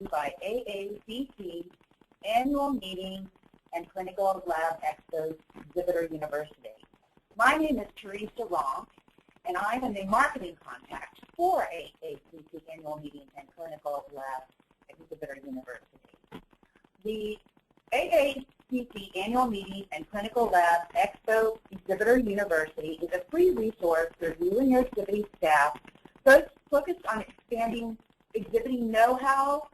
by AACT Annual Meeting and Clinical Lab Expo Exhibitor University. My name is Teresa Ronk, and I am the marketing contact for AACT Annual Meeting and Clinical Lab Exhibitor University. The AACT Annual Meeting and Clinical Lab Expo Exhibitor University is a free resource for you and your exhibiting staff focused on expanding exhibiting know-how,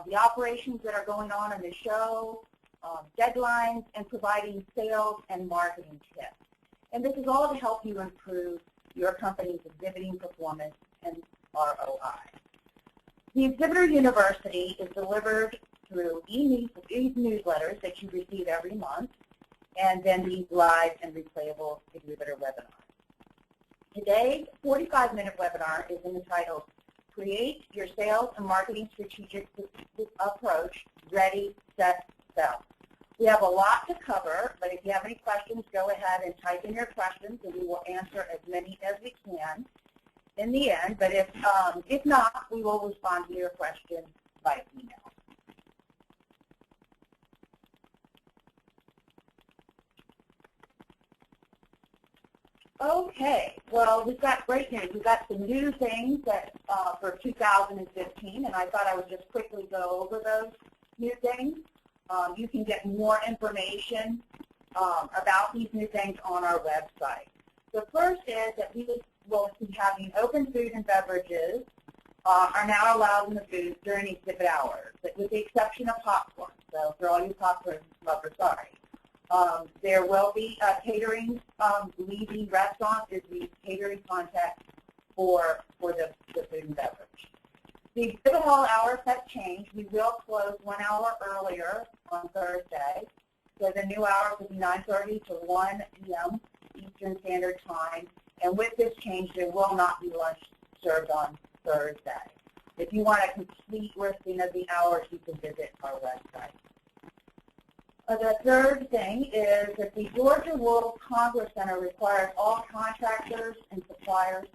the operations that are going on in the show, deadlines, and providing sales and marketing tips. And this is all to help you improve your company's exhibiting performance and ROI. The Exhibitor University is delivered through e-newsletters that you receive every month, and then these live and replayable exhibitor webinars. Today's 45-minute webinar is entitled Create Your Sales and Marketing Strategic Approach, Ready, Set, Sell. We have a lot to cover, but if you have any questions, go ahead and type in your questions, and we will answer as many as we can in the end. But if not, we will respond to your question by email. Okay, well, we've got great news. We've got some new things that for 2015, and I thought I would just quickly go over those new things. You can get more information about these new things on our website. The first is that we will be having open food and beverages are now allowed in the booth during exhibit hours, with the exception of popcorn. So for all you popcorn lovers, sorry. There will be catering. Levy Restaurant is the catering contact for the food and beverage. The exhibit hall hours have changed. We will close 1 hour earlier on Thursday. So the new hours will be 9:30 to 1 p.m. Eastern Standard Time. And with this change, there will not be lunch served on Thursday. If you want a complete listing of the hours, you can visit our website. The third thing is that the Georgia World Congress Center requires all contractors and suppliers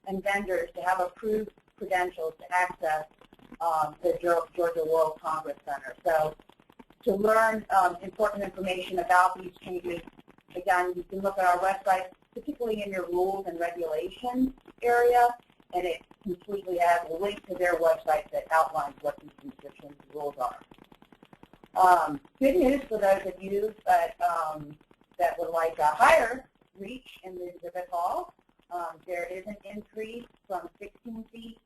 and vendors to have approved credentials to access the Georgia World Congress Center. So to learn important information about these changes, again, you can look at our website, particularly in your rules and regulations area, and it completely has a link to their website that outlines what these restrictions and rules are. Good news for those of you that would like a higher reach in the exhibit hall. There is an increase from 16 feet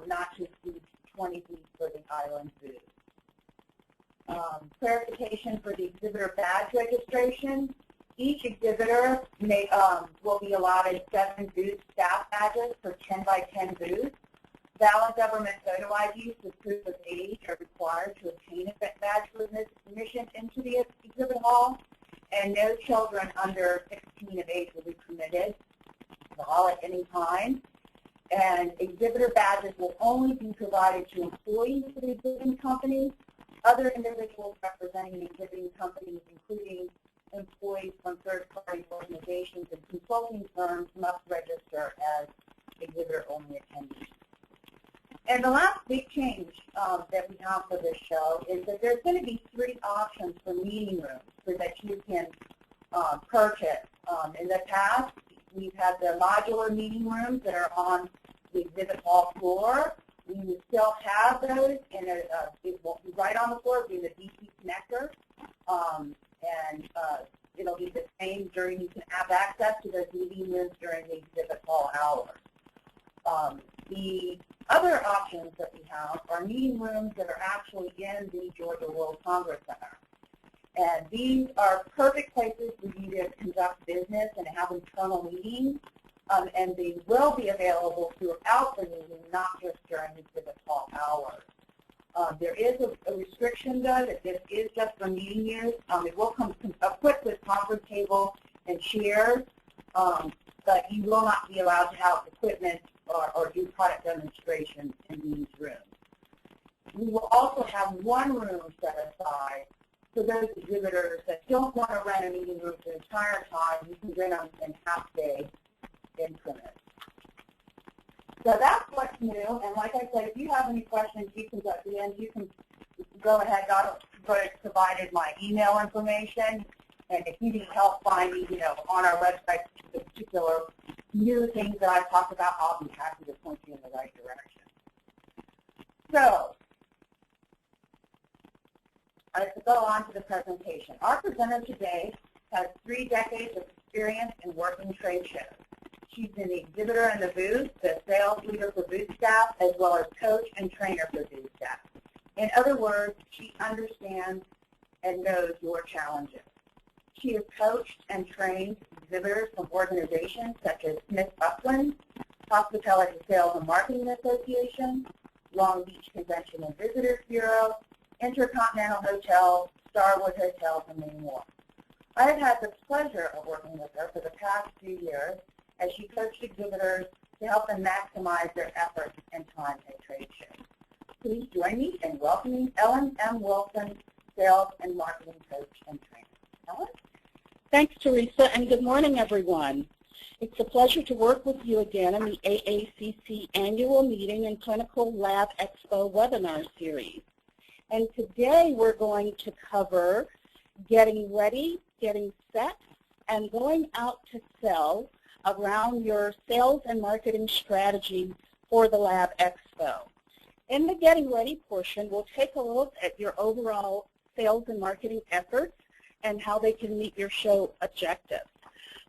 not to exceed 20 feet for the island booth. Clarification for the exhibitor badge registration. Each exhibitor will be allotted 7 booth staff badges for 10 by 10 booths. Valid government photo IDs with proof of age are required to obtain a badge for admission into the exhibit hall, and no children under 16 of age will be permitted to the hall at any time. And exhibitor badges will only be provided to employees of the exhibiting company. Other individuals representing exhibiting companies, including employees from third-party organizations and consulting firms, must register as exhibitor-only attendees. And the last big change that we have for this show is that there's going to be 3 options for meeting rooms so that you can purchase. In the past, we've had the modular meeting rooms that are on the exhibit hall floor. We will still have those, and it won't be right on the floor. It'll be the DC connector, and it'll be the same during. You can have access to those meeting rooms during the exhibit hall hours. The other options that we have are meeting rooms that are actually in the Georgia World Congress Center. And these are perfect places for you to conduct business and have internal meetings, and they will be available throughout the meeting, not just during exhibit hall hours. There is a restriction, though, that this is just for meeting use. It will come equipped with conference table and chairs, but you will not be allowed to have equipment or do product demonstrations in these rooms. We will also have one room set aside for those exhibitors that don't want to rent a meeting room the entire time. You can rent them in half-day increments. So that's what's new. And like I said, if you have any questions, you can go at the end. You can go ahead. I've provided my email information. And if you need help finding, on our website, the particular new things that I've talked about, I'll be happy to point you in the right direction. So, let's go on to the presentation. Our presenter today has 3 decades of experience in working trade shows. She's an exhibitor in the booth, the sales leader for booth staff, as well as coach and trainer for booth staff. In other words, she understands and knows your challenges. She has coached and trained exhibitors from organizations such as Smith Upland, Hospitality Sales and Marketing Association, Long Beach Convention and Visitors Bureau, Intercontinental Hotels, Starwood Hotels, and many more. I have had the pleasure of working with her for the past few years as she coached exhibitors to help them maximize their efforts and time at trade shows. Please join me in welcoming Ellen M. Wilson, Sales and Marketing Coach and Trainer. Ellen? Thanks, Teresa, and good morning, everyone. It's a pleasure to work with you again in the AACC Annual Meeting and Clinical Lab Expo webinar series. And today we're going to cover getting ready, getting set, and going out to sell around your sales and marketing strategy for the Lab Expo. In the getting ready portion, we'll take a look at your overall sales and marketing efforts and how they can meet your show objectives.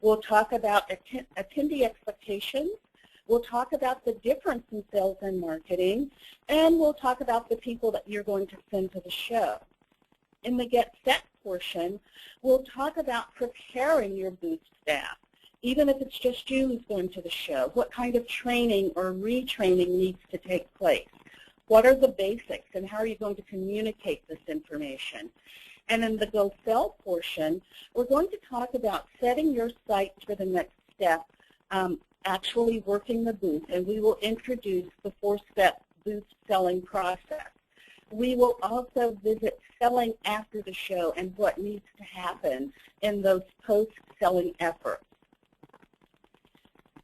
We'll talk about attendee expectations. We'll talk about the difference in sales and marketing, and we'll talk about the people that you're going to send to the show. In the Get Set portion, we'll talk about preparing your booth staff, even if it's just you who's going to the show. What kind of training or retraining needs to take place? What are the basics, and how are you going to communicate this information? And in the Go Sell portion, we're going to talk about setting your site for the next step, actually working the booth, and we will introduce the 4-step booth selling process. We will also visit selling after the show and what needs to happen in those post-selling efforts.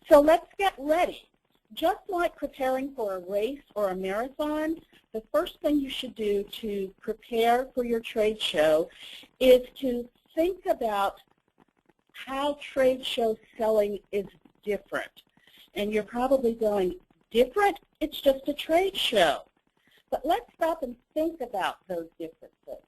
So let's get ready. Just like preparing for a race or a marathon, the first thing you should do to prepare for your trade show is to think about how trade show selling is different. And you're probably going, different? It's just a trade show. But let's stop and think about those differences.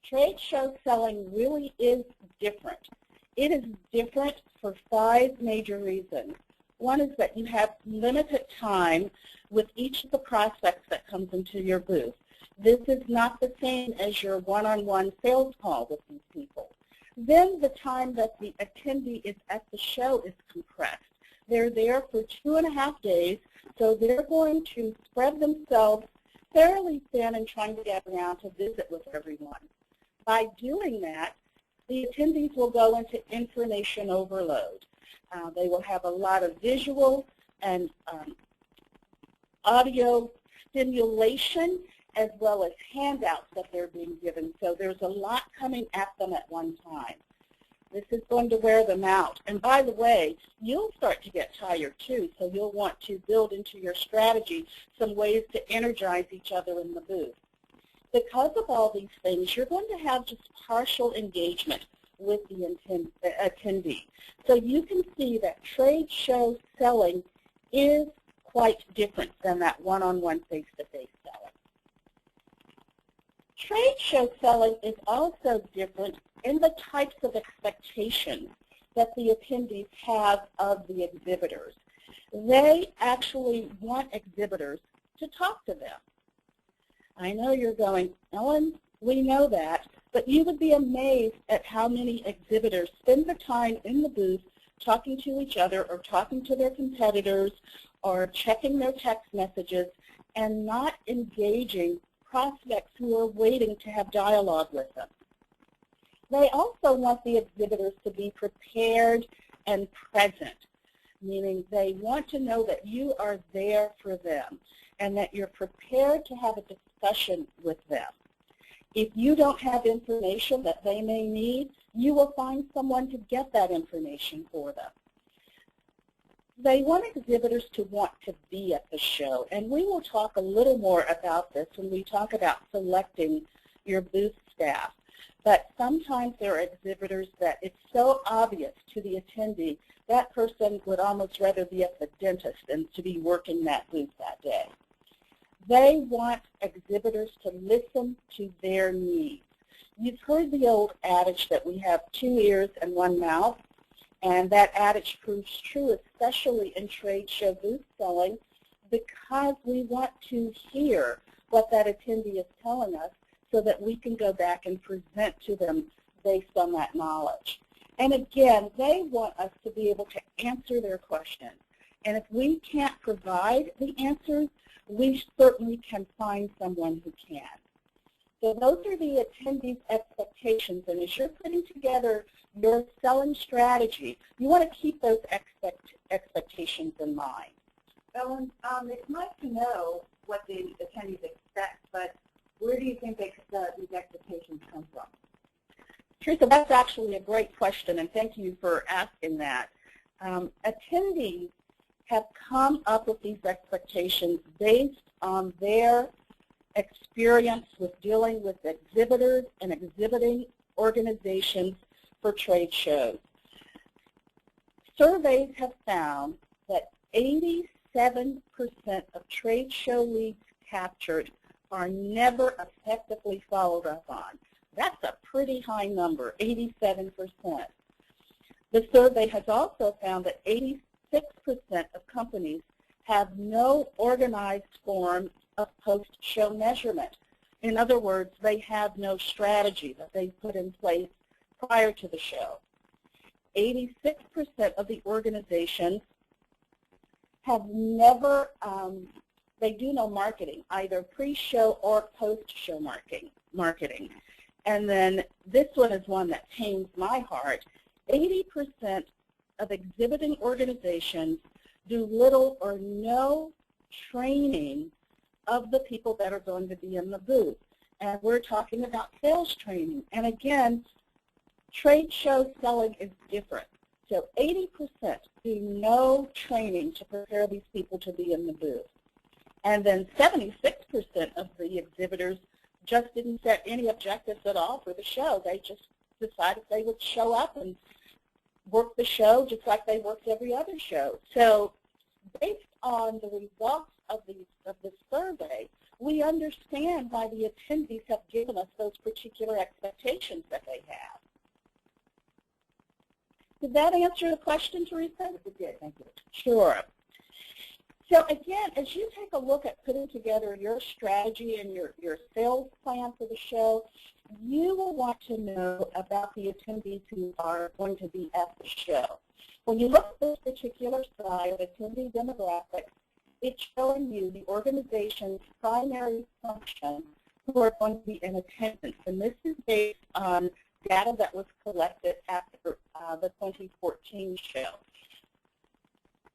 Trade show selling really is different. It is different for 5 major reasons. One is that you have limited time with each of the prospects that comes into your booth. This is not the same as your one-on-one sales call with these people. Then the time that the attendee is at the show is compressed. They're there for 2.5 days, so they're going to spread themselves fairly thin and trying to get around to visit with everyone. By doing that, the attendees will go into information overload. They will have a lot of visual and audio stimulation as well as handouts that they're being given. So there's a lot coming at them at one time. This is going to wear them out. And by the way, you'll start to get tired too, so you'll want to build into your strategy some ways to energize each other in the booth. Because of all these things, you're going to have just partial engagement with the attendee. So you can see that trade show selling is quite different than that one-on-one face-to-face selling. Trade show selling is also different in the types of expectations that the attendees have of the exhibitors. They actually want exhibitors to talk to them. I know you're going, Ellen, we know that, but you would be amazed at how many exhibitors spend the time in the booth talking to each other or talking to their competitors or checking their text messages and not engaging prospects who are waiting to have dialogue with them. They also want the exhibitors to be prepared and present, meaning they want to know that you are there for them and that you're prepared to have a discussion with them. If you don't have information that they may need, you will find someone to get that information for them. They want exhibitors to want to be at the show, and we will talk a little more about this when we talk about selecting your booth staff. But sometimes there are exhibitors that it's so obvious to the attendee that person would almost rather be at the dentist than to be working that booth that day. They want exhibitors to listen to their needs. You've heard the old adage that we have 2 ears and 1 mouth. And that adage proves true, especially in trade show booth selling, because we want to hear what that attendee is telling us so that we can go back and present to them based on that knowledge. And again, they want us to be able to answer their questions. And if we can't provide the answers, we certainly can find someone who can. So those are the attendees' expectations. And as you're putting together your selling strategy, you want to keep those expectations in mind. Ellen, it's nice to know what the attendees expect, but where do you think these expectations come from? Teresa, that's actually a great question, and thank you for asking that. Attendees have come up with these expectations based on their experience with dealing with exhibitors and exhibiting organizations for trade shows. Surveys have found that 87% of trade show leads captured are never effectively followed up on. That's a pretty high number, 87%. The survey has also found that 86% of companies have no organized form of post-show measurement. In other words, they have no strategy that they put in place prior to the show. 86% of the organizations have never, they do no marketing, either pre-show or post-show marketing. And then this one is one that pains my heart. 80% of exhibiting organizations do little or no training of the people that are going to be in the booth. And we're talking about sales training. And again, trade show selling is different. So 80% do no training to prepare these people to be in the booth. And then 76% of the exhibitors just didn't set any objectives at all for the show. They just decided they would show up and work the show just like they worked every other show. So based on the results of the survey, we understand why the attendees have given us those particular expectations that they have. Did that answer the question, Teresa? It did, thank you. Sure. So again, as you take a look at putting together your strategy and your sales plan for the show, you will want to know about the attendees who are going to be at the show. When you look at this particular slide of attendee demographics, it's showing you the organization's primary function who are going to be in attendance. And this is based on data that was collected after the 2014 show.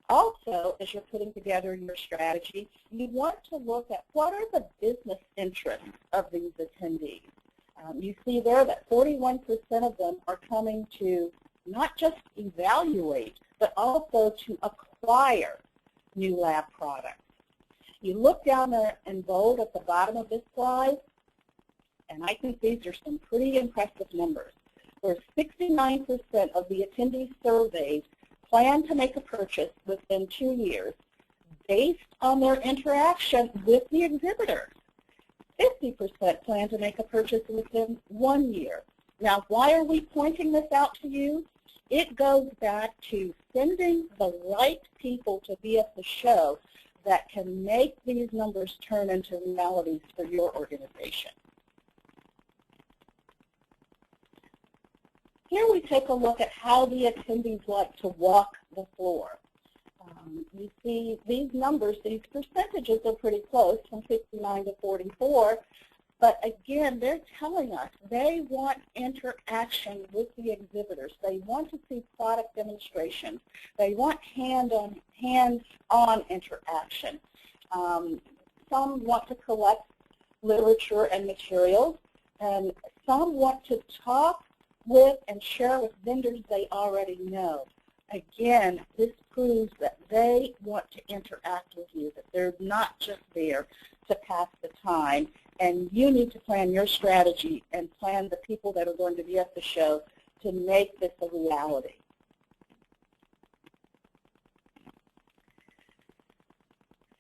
Also, as you're putting together your strategy, you want to look at what are the business interests of these attendees. You see there that 41% of them are coming to not just evaluate, but also to acquire new lab products. You look down there in bold at the bottom of this slide, and I think these are some pretty impressive numbers, where 69% of the attendees surveyed plan to make a purchase within 2 years based on their interaction with the exhibitor. 50% plan to make a purchase within 1 year. Now, why are we pointing this out to you? It goes back to sending the right people to be at the show that can make these numbers turn into realities for your organization. Here we take a look at how the attendees like to walk the floor. You see these numbers, these percentages are pretty close, from 59 to 44, but again, they're telling us they want interaction with the exhibitors. They want to see product demonstrations. They want hands-on interaction. Some want to collect literature and materials, and some want to talk with and share with vendors they already know. Again, this proves that they want to interact with you, that they're not just there to pass the time, and you need to plan your strategy and plan the people that are going to be at the show to make this a reality.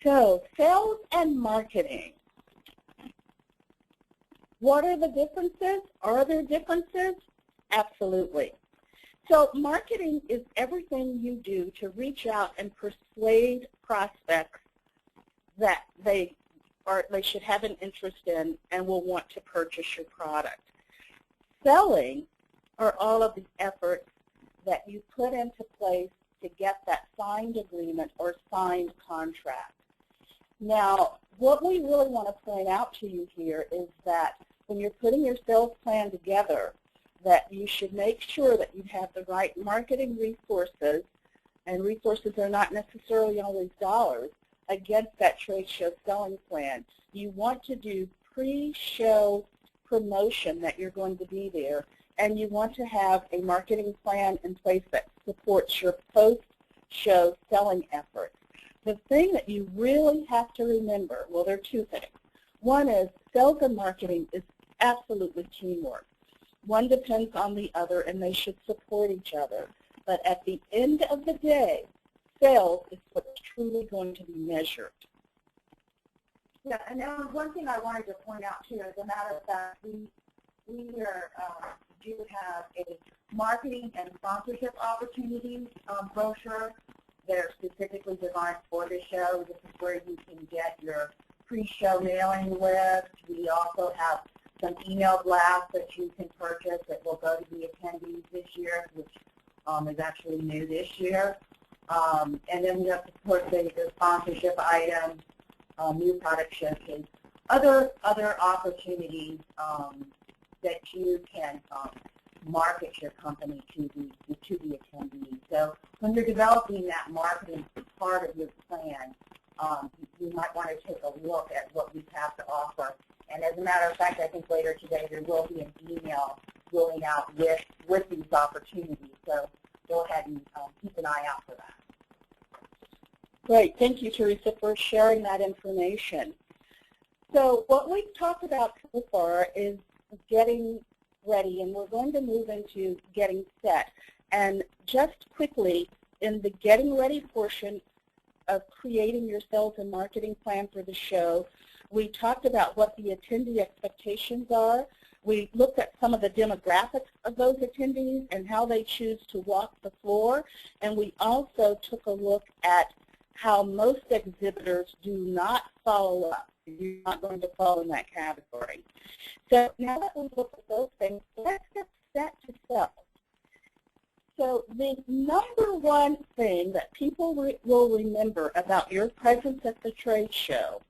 So, sales and marketing. What are the differences? Are there differences? Absolutely. So marketing is everything you do to reach out and persuade prospects that they should have an interest in and will want to purchase your product. Selling are all of the efforts that you put into place to get that signed agreement or signed contract. Now, what we really want to point out to you here is that when you're putting your sales plan together, that you should make sure that you have the right marketing resources, and resources are not necessarily always dollars, against that trade show selling plan. You want to do pre-show promotion that you're going to be there, and you want to have a marketing plan in place that supports your post-show selling efforts. The thing that you really have to remember, well, there are two things. One is sales and marketing is absolutely teamwork. One depends on the other, and they should support each other. But at the end of the day, sales is what's truly going to be measured. Yeah, and one thing I wanted to point out too, as a matter of fact, we are, do have a marketing and sponsorship opportunities brochure that are specifically designed for the show. This is where you can get your pre-show mailing list. We also have some email blasts that you can purchase that will go to the attendees this year, which is actually new this year. And then we have, of course, the sponsorship items, new product showcase, other opportunities that you can market your company to the attendees. So when you're developing that marketing part of your plan, you might want to take a look at what we have to offer. And as a matter of fact, I think later today there will be an email going out with these opportunities. So go ahead and keep an eye out for that. Great. Thank you, Teresa, for sharing that information. So what we've talked about so far is getting ready, and we're going to move into getting set. And just quickly, in the getting ready portion of creating your sales and marketing plan for the show, we talked about what the attendee expectations are. We looked at some of the demographics of those attendees and how they choose to walk the floor. And we also took a look at how most exhibitors do not follow up. You're not going to fall in that category. So now that we've looked at those things, let's get set to sell. So the number one thing that people will remember about your presence at the trade show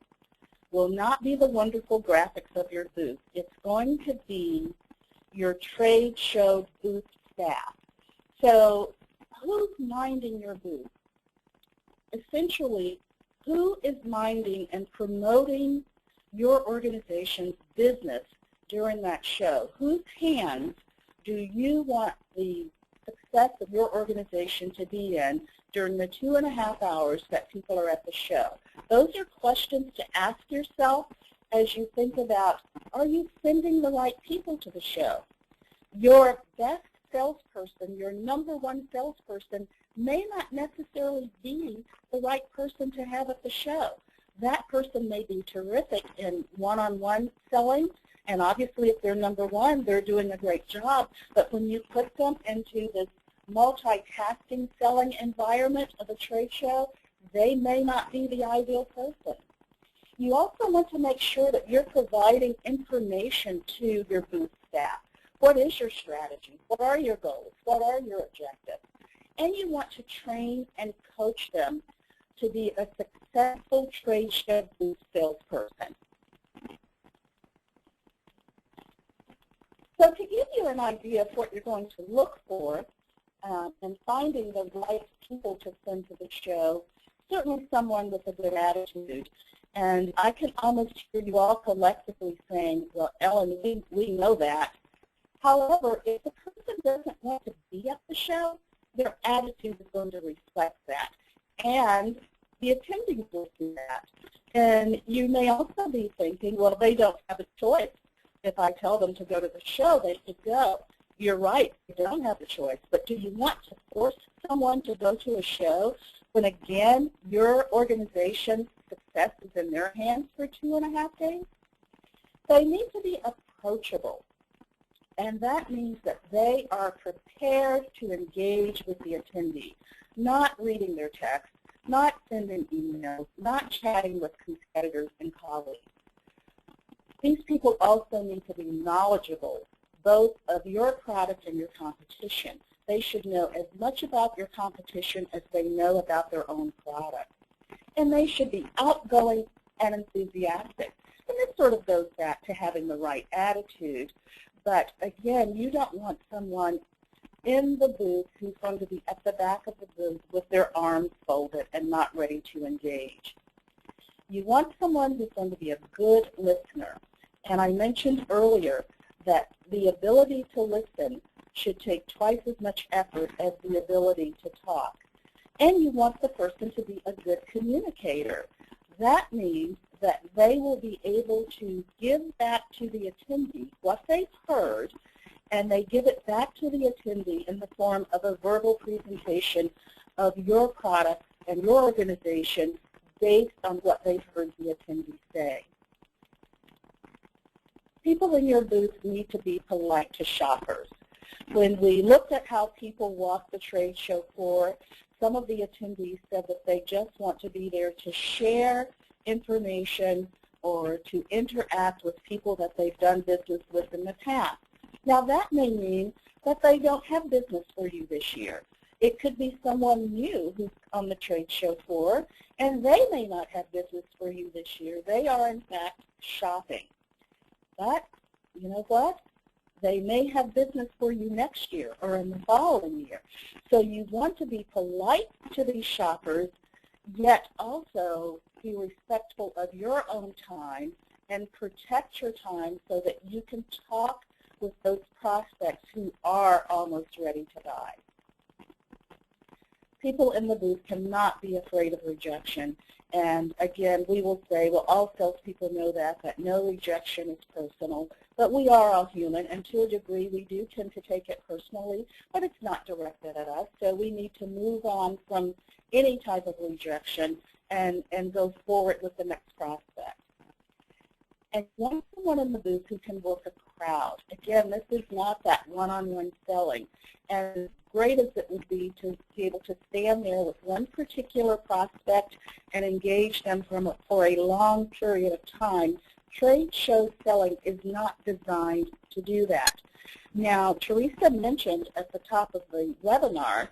will not be the wonderful graphics of your booth. It's going to be your trade show booth staff. So who's minding your booth? Essentially, who is minding and promoting your organization's business during that show? Whose hands do you want the success of your organization to be in during the 2.5 hours that people are at the show? Those are questions to ask yourself as you think about, are you sending the right people to the show? Your best salesperson, your number one salesperson, may not necessarily be the right person to have at the show. That person may be terrific in one-on-one selling, and obviously if they're number one, they're doing a great job. But when you put them into this multitasking selling environment of a trade show, they may not be the ideal person. You also want to make sure that you're providing information to your booth staff. What is your strategy? What are your goals? What are your objectives? And you want to train and coach them to be a successful trade show booth salesperson. So to give you an idea of what you're going to look for and finding the right people to send to the show, certainly someone with a good attitude. And I can almost hear you all collectively saying, well, Ellen, we know that. However, if the person doesn't want to be at the show, their attitude is going to reflect that. And the attendees will see that. And you may also be thinking, well, they don't have a choice. If I tell them to go to the show, they should go. You're right, they don't have a choice. But do you want to force someone to go to a show when, again, your organization's success is in their hands for 2.5 days? They need to be approachable. And that means that they are prepared to engage with the attendee, not reading their text, not sending emails, not chatting with competitors and colleagues. These people also need to be knowledgeable, both of your product and your competition. They should know as much about your competition as they know about their own product. And they should be outgoing and enthusiastic. And this sort of goes back to having the right attitude. But again, you don't want someone in the booth who's going to be at the back of the booth with their arms folded and not ready to engage. You want someone who's going to be a good listener. And I mentioned earlier that the ability to listen should take twice as much effort as the ability to talk. And you want the person to be a good communicator. That means that they will be able to give back to the attendee what they've heard, and they give it back to the attendee in the form of a verbal presentation of your product and your organization based on what they've heard the attendee say. People in your booth need to be polite to shoppers. When we looked at how people walk the trade show floor, some of the attendees said that they just want to be there to share information or to interact with people that they've done business with in the past. Now that may mean that they don't have business for you this year. It could be someone new who's on the trade show floor, and they may not have business for you this year. They are, in fact, shopping. But you know what? They may have business for you next year or in the following year. So you want to be polite to these shoppers, yet also be respectful of your own time and protect your time so that you can talk with those prospects who are almost ready to buy. People in the booth cannot be afraid of rejection. And again, we will say, well, all salespeople know that no rejection is personal. But we are all human, and to a degree, we do tend to take it personally, but it's not directed at us. So we need to move on from any type of rejection and go forward with the next prospect. And want someone in the booth who can work a crowd. Again, this is not that one-on-one selling. And great as it would be to be able to stand there with one particular prospect and engage them for a long period of time, trade show selling is not designed to do that. Now, Teresa mentioned at the top of the webinar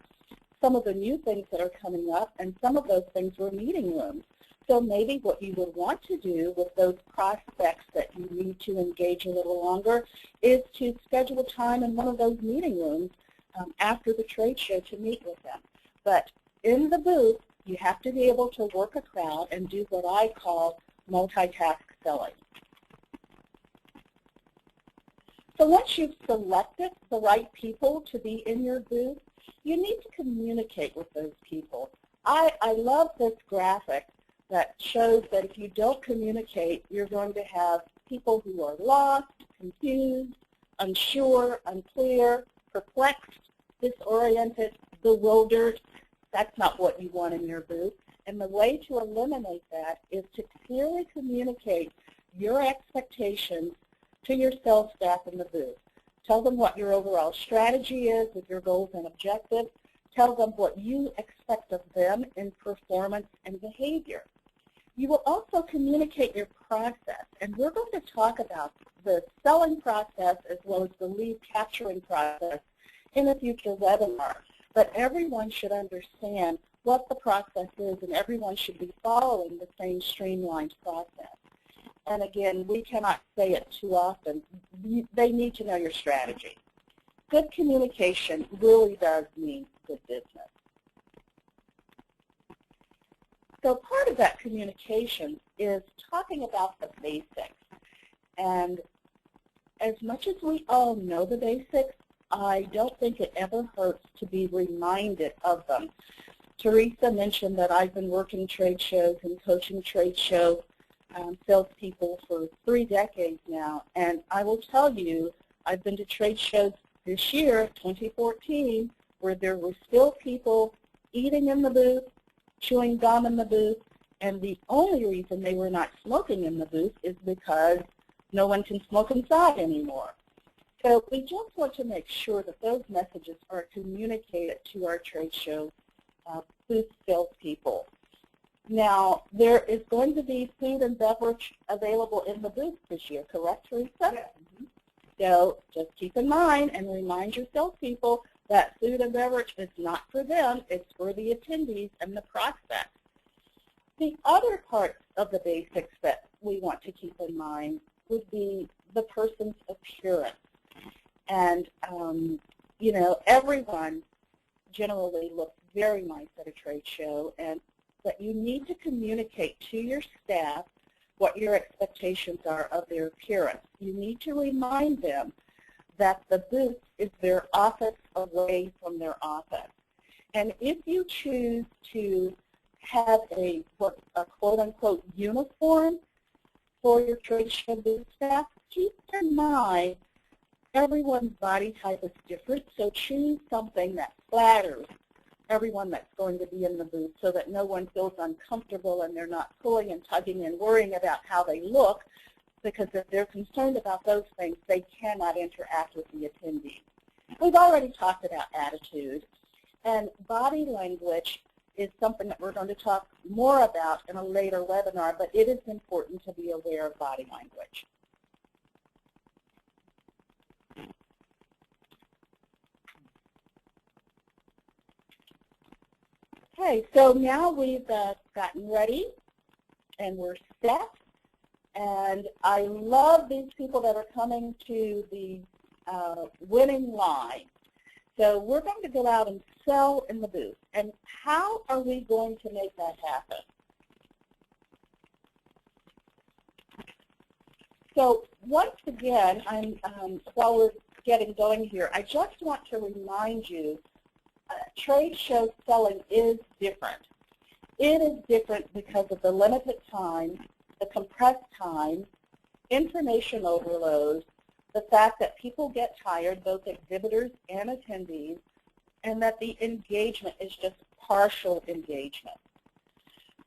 some of the new things that are coming up, and some of those things were meeting rooms. So maybe what you would want to do with those prospects that you need to engage a little longer is to schedule a time in one of those meeting rooms after the trade show to meet with them. But in the booth, you have to be able to work a crowd and do what I call multitask selling. So once you've selected the right people to be in your booth, you need to communicate with those people. I love this graphic that shows that if you don't communicate, you're going to have people who are lost, confused, unsure, unclear, perplexed, disoriented, bewildered. That's not what you want in your booth. And the way to eliminate that is to clearly communicate your expectations to your sales staff in the booth. Tell them what your overall strategy is with your goals and objectives. Tell them what you expect of them in performance and behavior. You will also communicate your process, and we're going to talk about the selling process as well as the lead capturing process in a future webinar. But everyone should understand what the process is, and everyone should be following the same streamlined process. And again, we cannot say it too often. They need to know your strategy. Good communication really does mean good business. So part of that communication is talking about the basics. And as much as we all know the basics, I don't think it ever hurts to be reminded of them. Teresa mentioned that I've been working trade shows and coaching trade show salespeople for 3 decades now, and I will tell you, I've been to trade shows this year, 2014, where there were still people eating in the booth, chewing gum in the booth, and the only reason they were not smoking in the booth is because no one can smoke inside anymore. So we just want to make sure that those messages are communicated to our trade show booth salespeople. Now, there is going to be food and beverage available in the booth this year, correct, Teresa? Yes. So just keep in mind and remind your salespeople that food and beverage is not for them, it's for the attendees and the prospects. The other parts of the basics that we want to keep in mind would be the person's appearance. And, you know, everyone generally looks very nice at a trade show, and that you need to communicate to your staff what your expectations are of their appearance. You need to remind them that the booth is their office away from their office. And if you choose to have a quote-unquote uniform for your trade show booth staff, keep in mind everyone's body type is different, so choose something that flatters everyone that's going to be in the booth so that no one feels uncomfortable and they're not pulling and tugging and worrying about how they look, because if they're concerned about those things, they cannot interact with the attendee. We've already talked about attitude, and body language is something that we're going to talk more about in a later webinar, but it is important to be aware of body language. Okay, so now we've gotten ready and we're set, and I love these people that are coming to the winning line. So we're going to go out and sell in the booth. And how are we going to make that happen? So once again, while we're getting going here, I just want to remind you, trade show selling is different. It is different because of the limited time, the compressed time, information overload, the fact that people get tired, both exhibitors and attendees, and that the engagement is just partial engagement.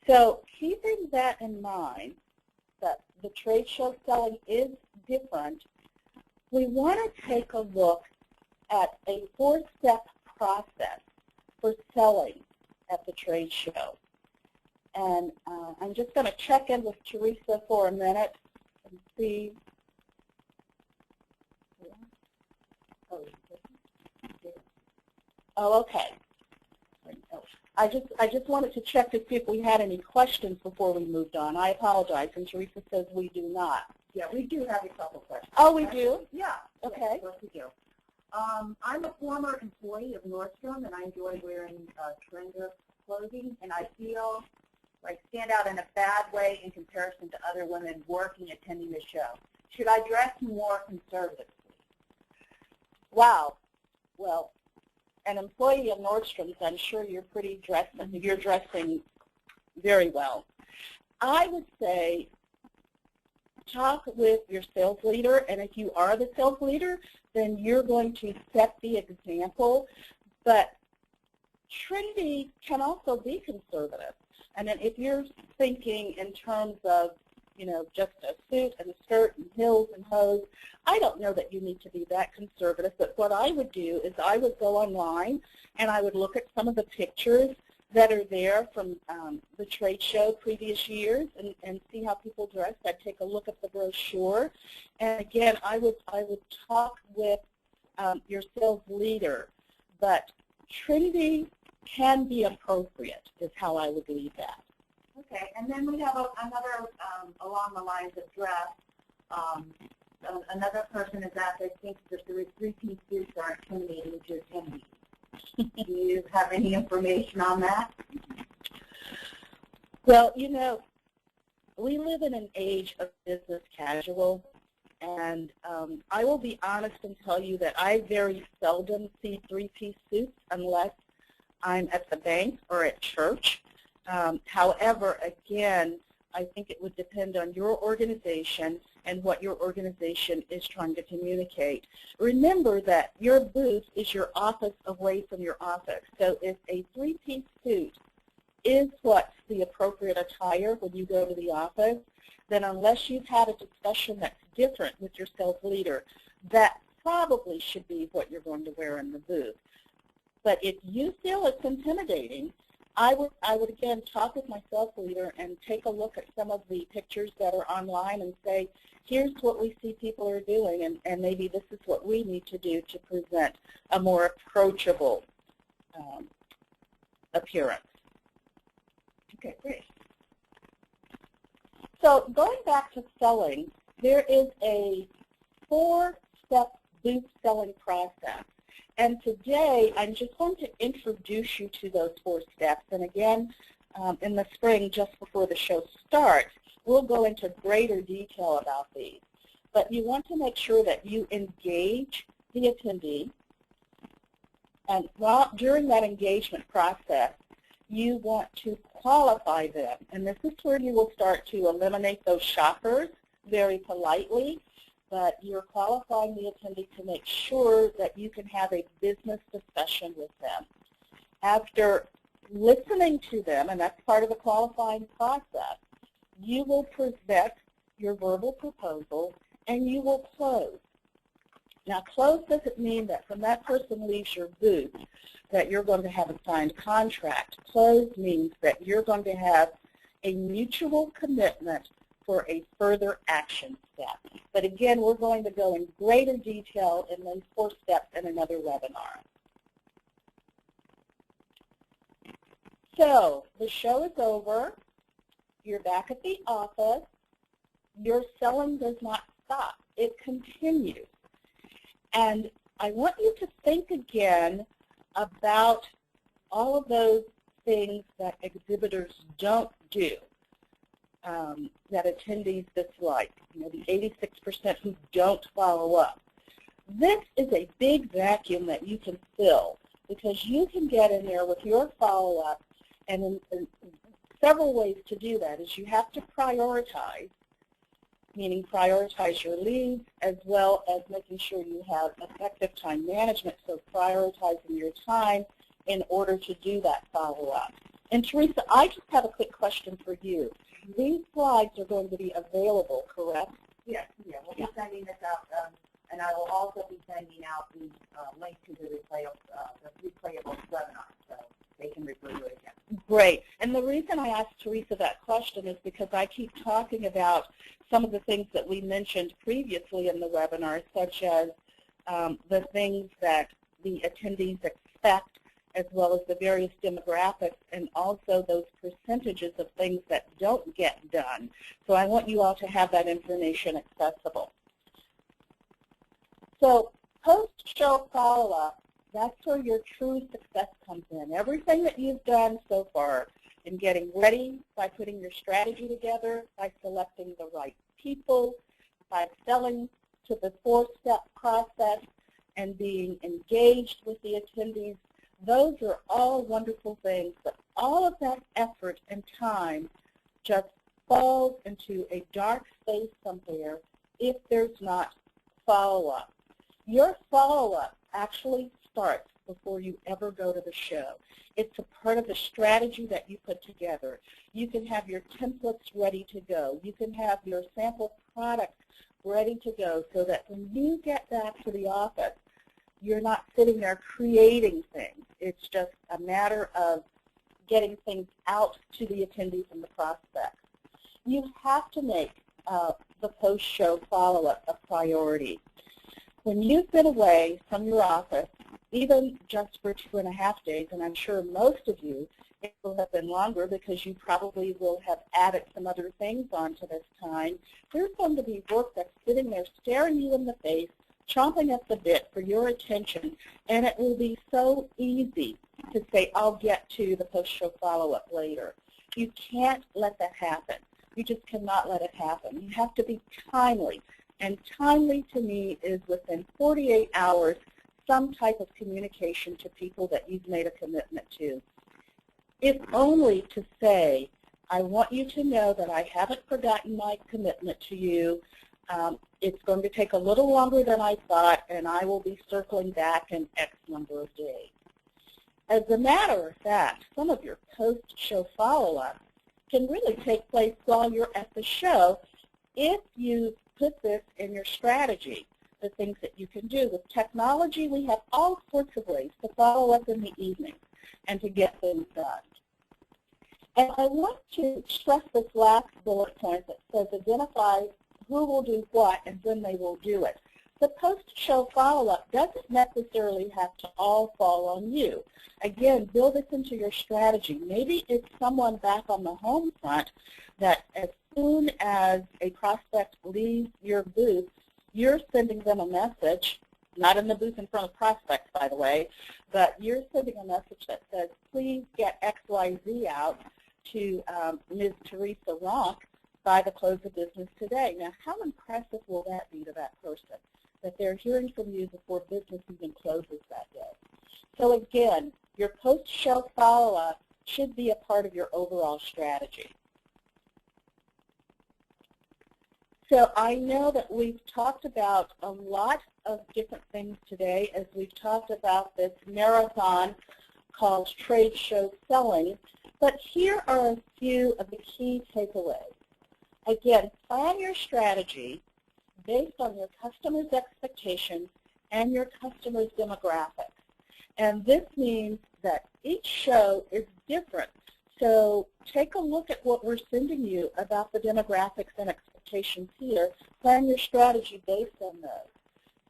So keeping that in mind, that the trade show selling is different, we want to take a look at a 4-step process for selling at the trade show. And I'm just going to check in with Teresa for a minute and see. Oh, okay. I just wanted to check to see if we had any questions before we moved on. I apologize, and Teresa says we do not. Yeah, we do have a couple questions. Oh, we do? Yeah. Okay. Yes, of course we do. I'm a former employee of Nordstrom, and I enjoy wearing trender clothing, and I feel like stand out in a bad way in comparison to other women working attending the show. Should I dress more conservatively? Wow. Well, an employee of Nordstrom's, I'm sure you're dressing very well. I would say talk with your sales leader, and if you are the sales leader, then you're going to set the example. But trendy can also be conservative. And then if you're thinking in terms of, you know, just a suit and a skirt and heels and hose, I don't know that you need to be that conservative. But what I would do is I would go online and I would look at some of the pictures that are there from the trade show previous years and see how people dress. I'd take a look at the brochure. And again, I would talk with your sales leader. But trendy can be appropriate is how I would leave that. Okay, and then we have another along the lines of dress. Another person is out there thinks that the three-piece suits are intimidating to attendees. Do you have any information on that? Well, you know, we live in an age of business casual, And I will be honest and tell you that I very seldom see three-piece suits unless I'm at the bank or at church. However, again, I think it would depend on your organization and what your organization is trying to communicate. Remember that your booth is your office away from your office. So if a three-piece suit is what's the appropriate attire when you go to the office, then unless you've had a discussion that's different with your sales leader, that probably should be what you're going to wear in the booth. But if you feel it's intimidating, I would again talk with my sales leader and take a look at some of the pictures that are online and say, here's what we see people are doing, and maybe this is what we need to do to present a more approachable appearance. Okay, great. So going back to selling, there is a 4-step booth selling process. And today, I'm just going to introduce you to those 4 steps. And again, in the spring, just before the show starts, we'll go into greater detail about these. But you want to make sure that you engage the attendee. And during that engagement process, you want to qualify them. And this is where you will start to eliminate those shoppers very politely. But you're qualifying the attendee to make sure that you can have a business discussion with them. After listening to them, and that's part of the qualifying process, you will present your verbal proposal and you will close. Now, close doesn't mean that when that person leaves your booth that you're going to have a signed contract. Close means that you're going to have a mutual commitment for a further action step. But again, we're going to go in greater detail in those 4 steps in another webinar. So the show is over. You're back at the office. Your selling does not stop. It continues. And I want you to think again about all of those things that exhibitors don't do. That attendees dislike, the 86% who don't follow up. This is a big vacuum that you can fill because you can get in there with your follow-up, and in several ways to do that is you have to prioritize, meaning prioritize your leads as well as making sure you have effective time management, so prioritizing your time in order to do that follow-up. And Teresa, I just have a quick question for you. These slides are going to be available, correct? Yes, yeah, we'll be sending this out, and I will also be sending out the link to the replayable webinar, so they can refer to it again. Great. And the reason I asked Teresa that question is because I keep talking about some of the things that we mentioned previously in the webinar, such as the things that the attendees expect, as well as the various demographics, and also those percentages of things that don't get done. So I want you all to have that information accessible. So post-show follow-up, that's where your true success comes in. Everything that you've done so far in getting ready, by putting your strategy together, by selecting the right people, by selling to the 4-step process, and being engaged with the attendees, those are all wonderful things, but all of that effort and time just falls into a dark space somewhere if there's not follow-up. Your follow-up actually starts before you ever go to the show. It's a part of the strategy that you put together. You can have your templates ready to go. You can have your sample products ready to go so that when you get back to the office, you're not sitting there creating things. It's just a matter of getting things out to the attendees and the prospects. You have to make the post-show follow-up a priority. When you've been away from your office, even just for 2.5 days, and I'm sure most of you, it will have been longer because you probably will have added some other things onto this time, there's going to be work that's sitting there staring you in the face, chomping at the bit for your attention, and it will be so easy to say, I'll get to the post-show follow-up later. You can't let that happen. You just cannot let it happen. You have to be timely. And timely to me is within 48 hours, some type of communication to people that you've made a commitment to. If only to say, I want you to know that I haven't forgotten my commitment to you. It's going to take a little longer than I thought, and I will be circling back in X number of days. As a matter of fact, some of your post-show follow-up can really take place while you're at the show if you put this in your strategy, the things that you can do. With technology, we have all sorts of ways to follow up in the evening and to get things done. And I want to stress this last bullet point that says identify who will do what and when they will do it. The post-show follow-up doesn't necessarily have to all fall on you. Again, build this into your strategy. Maybe it's someone back on the home front that as soon as a prospect leaves your booth, you're sending them a message, not in the booth in front of prospects, by the way, but you're sending a message that says, please get XYZ out to Ms. Teresa Ronk by the close of business today. Now, how impressive will that be to that person, that they're hearing from you before business even closes that day? So again, your post-show follow-up should be a part of your overall strategy. So I know that we've talked about a lot of different things today as we've talked about this marathon called trade show selling, but here are a few of the key takeaways. Again, plan your strategy based on your customer's expectations and your customer's demographics. And this means that each show is different. So take a look at what we're sending you about the demographics and expectations here. Plan your strategy based on those.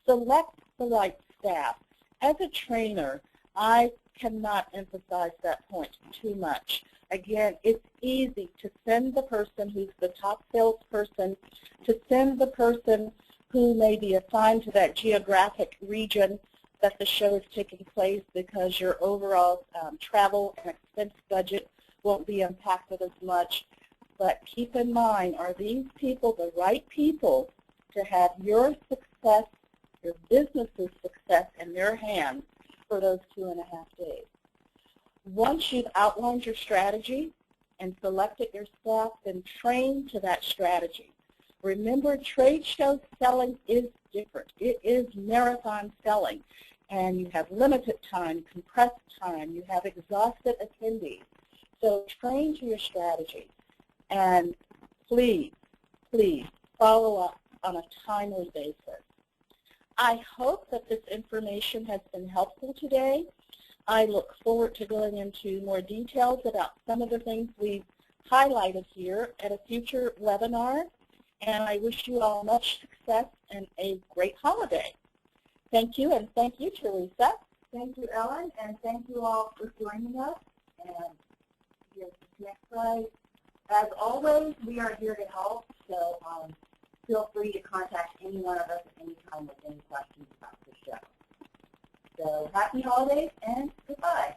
Select the right staff. As a trainer, I cannot emphasize that point too much. Again, it's easy to send the person who's the top salesperson, to send the person who may be assigned to that geographic region that the show is taking place because your overall travel and expense budget won't be impacted as much. But keep in mind, are these people the right people to have your success, your business's success in their hands for those 2.5 days? Once you've outlined your strategy and selected your staff, then train to that strategy. Remember, trade show selling is different. It is marathon selling, and you have limited time, compressed time, you have exhausted attendees. So train to your strategy, and please, please follow up on a timely basis. I hope that this information has been helpful today. I look forward to going into more details about some of the things we've highlighted here at a future webinar, and I wish you all much success and a great holiday. Thank you, and thank you, Teresa. Thank you, Ellen, and thank you all for joining us. And here's the next slide. As always, we are here to help, so feel free to contact any one of us at any time with any questions about the show. So happy holidays and goodbye.